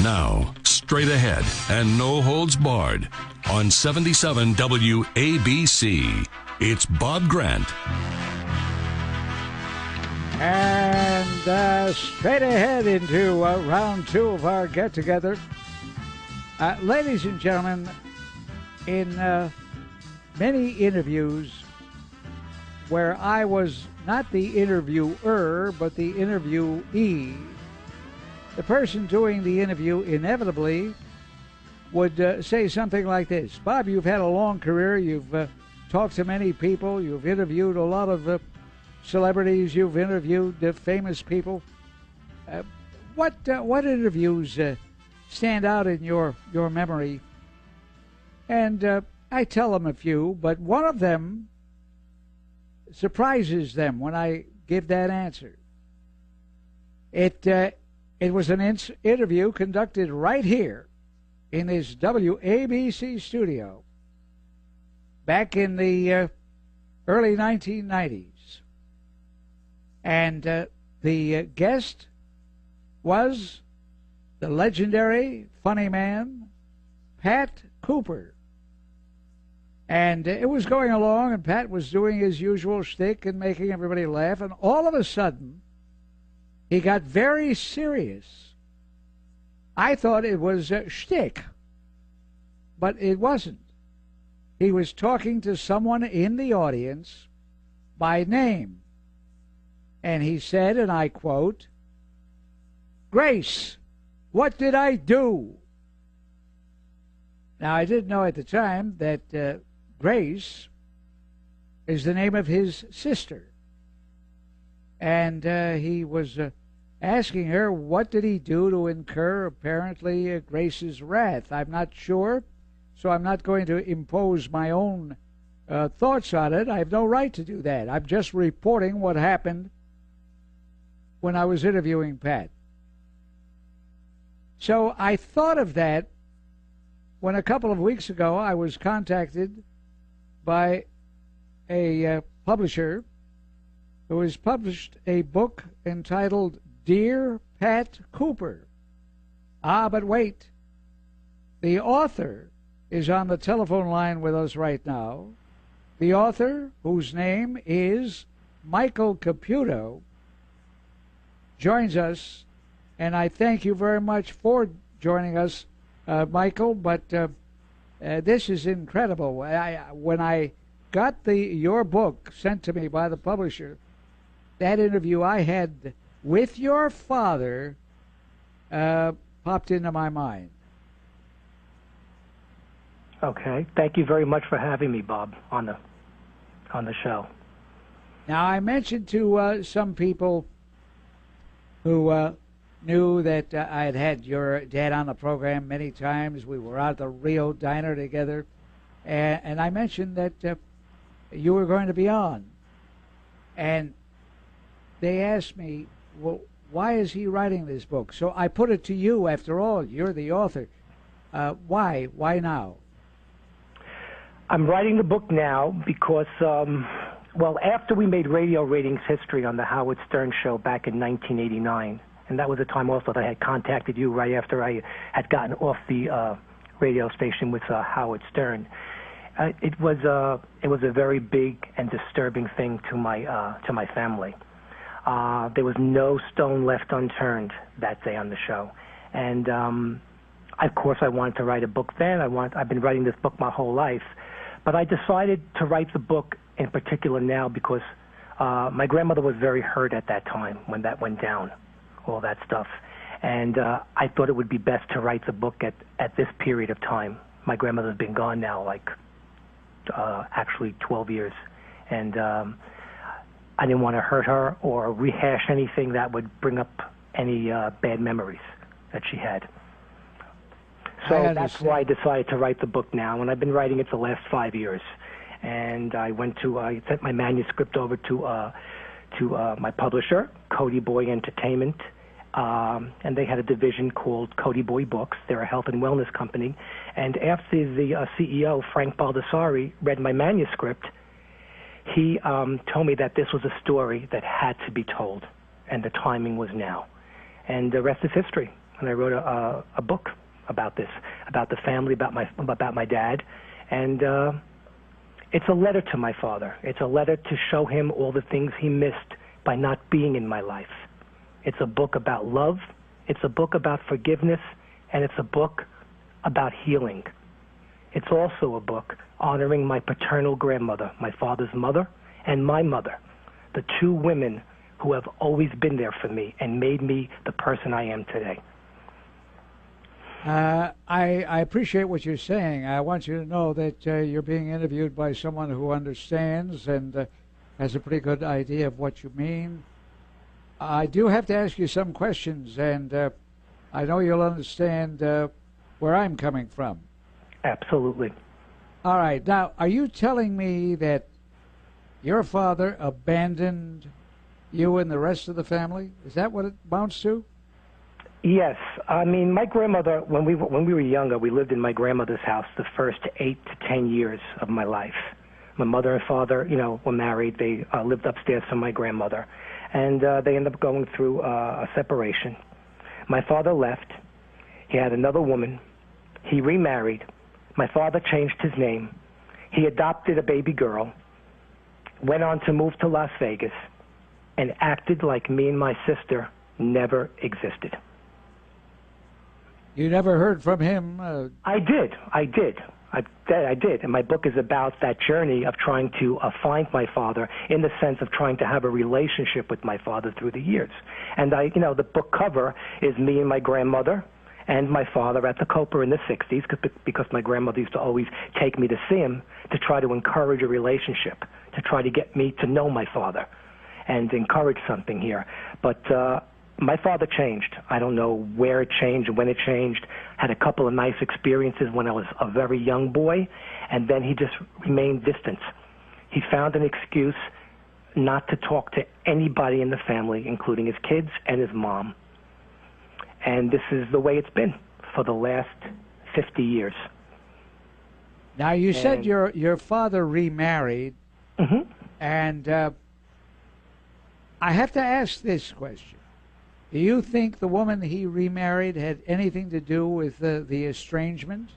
Now, straight ahead and no holds barred on 77 WABC. It's Bob Grant. And straight ahead into round two of our get-together. Ladies and gentlemen, in many interviews where I was not the interviewer, but the interviewee, the person doing the interview inevitably would say something like this. Bob, you've had a long career. You've talked to many people. You've interviewed a lot of celebrities. You've interviewed famous people. What interviews stand out in your memory? And I tell them a few, but one of them surprises them when I give that answer. It was an interview conducted right here in this WABC studio back in the early 1990s. And the guest was the legendary funny man, Pat Cooper. And it was going along, and Pat was doing his usual shtick and making everybody laugh, and all of a sudden, he got very serious. I thought it was a shtick, but it wasn't. He was talking to someone in the audience by name, and he said, and I quote, "Grace, what did I do?" Now, I didn't know at the time that Grace is the name of his sister. And he was asking her, what did he do to incur, apparently, Grace's wrath? I'm not sure, so I'm not going to impose my own thoughts on it. I have no right to do that. I'm just reporting what happened when I was interviewing Pat. So I thought of that when a couple of weeks ago I was contacted by a publisher who has published a book entitled Dear Pat Cooper. Ah, but wait. The author is on the telephone line with us right now. The author, whose name is Michael Caputo, joins us, and I thank you very much for joining us, Michael, but this is incredible. When I got your book sent to me by the publisher, that interview I had with your father popped into my mind. Okay. Thank you very much for having me, Bob, on the show. Now, I mentioned to some people who knew that I had your dad on the program many times. We were out at the Rio Diner together, and I mentioned that you were going to be on. And they asked me, well, why is he writing this book? So I put it to you, after all, you're the author. Why? Why now? I'm writing the book now because, after we made radio ratings history on the Howard Stern show back in 1989, and that was the time also that I had contacted you right after I had gotten off the radio station with Howard Stern. It was a very big and disturbing thing to my family. There was no stone left unturned that day on the show, and of course I wanted to write a book then. I've been writing this book my whole life, but I decided to write the book in particular now because my grandmother was very hurt at that time when that went down, all that stuff, and I thought it would be best to write the book at this period of time. My grandmother's been gone now, actually 12 years, and I didn't want to hurt her or rehash anything that would bring up any bad memories that she had. So that's why I decided to write the book now, and I've been writing it the last 5 years. And I sent my manuscript over to my publisher, Cody Boy Entertainment, and they had a division called Cody Boy Books. They're a health and wellness company. And after the CEO, Frank Baldessari, read my manuscript, he told me that this was a story that had to be told, and the timing was now. And the rest is history. and I wrote a book about this, about the family, about my dad, and it's a letter to my father. It's a letter to show him all the things he missed by not being in my life. It's a book about love. It's a book about forgiveness, and it's a book about healing. It's also a book honoring my paternal grandmother, my father's mother, and my mother, the two women who have always been there for me and made me the person I am today. I appreciate what you're saying. I want you to know that you're being interviewed by someone who understands and has a pretty good idea of what you mean. I do have to ask you some questions, and I know you'll understand where I'm coming from. Absolutely. All right. Now, are you telling me that your father abandoned you and the rest of the family? Is that what it amounts to? Yes. I mean, my grandmother, when we were younger, we lived in my grandmother's house the first 8 to 10 years of my life. My mother and father, were married. They lived upstairs from my grandmother. And they ended up going through a separation. My father left. He had another woman. He remarried. My father changed his name. He adopted a baby girl, went on to move to Las Vegas, and acted like me and my sister never existed. You never heard from him? I did. And my book is about that journey of trying to find my father, in the sense of trying to have a relationship with my father through the years. And the book cover is me and my grandmother and my father at the Copa in the 60s, because my grandmother used to always take me to see him to try to encourage a relationship, to try to get me to know my father and encourage something here. But my father changed. I don't know where it changed, when it changed. Had a couple of nice experiences when I was a very young boy, and then he just remained distant. He found an excuse not to talk to anybody in the family, including his kids and his mom. And this is the way it's been for the last 50 years. Now, you said your father remarried, Mm-hmm. and I have to ask this question. Do you think the woman he remarried had anything to do with the estrangement?